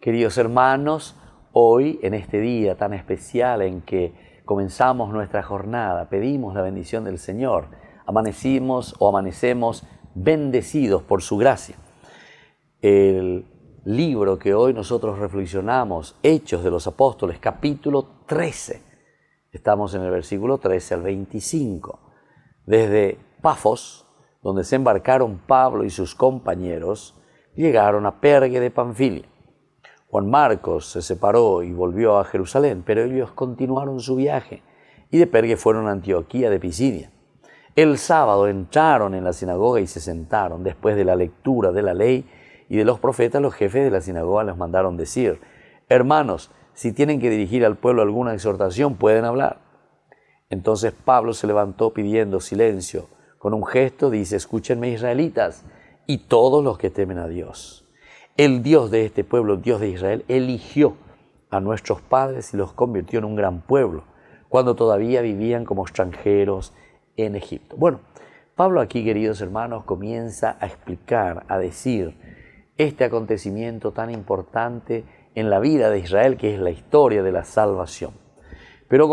Queridos hermanos, hoy en este día tan especial en que comenzamos nuestra jornada, pedimos la bendición del Señor. Amanecemos bendecidos por su gracia. El libro que hoy nosotros reflexionamos, Hechos de los Apóstoles, capítulo 13. Estamos en el versículo 13 al 25. Desde Pafos, donde se embarcaron Pablo y sus compañeros, llegaron a Perge de Panfilia. Juan Marcos se separó y volvió a Jerusalén, pero ellos continuaron su viaje y de Perge fueron a Antioquía de Pisidia. El sábado entraron en la sinagoga y se sentaron. Después de la lectura de la ley y de los profetas, los jefes de la sinagoga les mandaron decir: hermanos, si tienen que dirigir al pueblo alguna exhortación, pueden hablar. Entonces Pablo se levantó pidiendo silencio. Con un gesto dice: escúchenme, israelitas, y todos los que temen a Dios. El Dios de este pueblo, el Dios de Israel, eligió a nuestros padres y los convirtió en un gran pueblo, cuando todavía vivían como extranjeros en Egipto. Bueno, Pablo aquí, queridos hermanos, comienza a explicar, a decir este acontecimiento tan importante en la vida de Israel, que es la historia de la salvación. Pero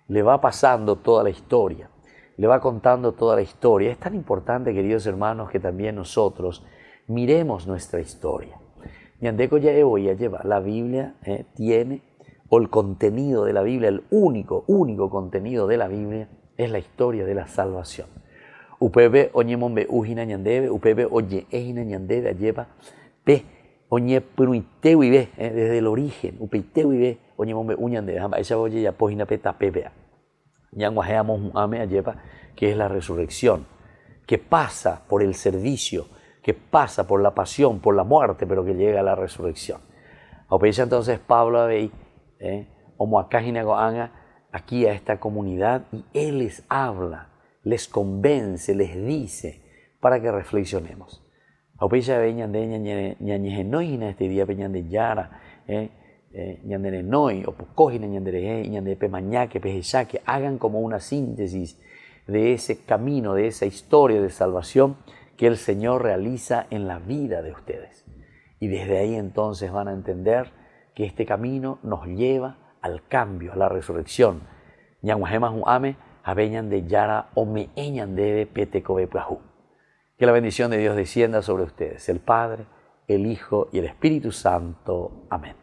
le va pasando toda la historia. Le va contando toda la historia. Es tan importante, queridos hermanos, que también nosotros miremos nuestra historia. La Biblia tiene, o el contenido de la Biblia, el único contenido de la Biblia es la historia de la salvación. Upebe oñemombe ujina ñandebe, upebe oye ejina ñandebe lleva pe oñe pruitewibe desde el origen, upeitewibe oñemombe uñandebe, esa oye ya pojina peta pebea. Que es la resurrección, que pasa por el servicio, que pasa por la pasión, por la muerte, pero que llega a la resurrección. Entonces Pablo aquí a esta comunidad y él les habla, les convence, les dice para que reflexionemos. Hagan como una síntesis de ese camino, de esa historia de salvación que el Señor realiza en la vida de ustedes. Y desde ahí entonces van a entender que este camino nos lleva al cambio, a la resurrección. Que la bendición de Dios descienda sobre ustedes, el Padre, el Hijo y el Espíritu Santo. Amén.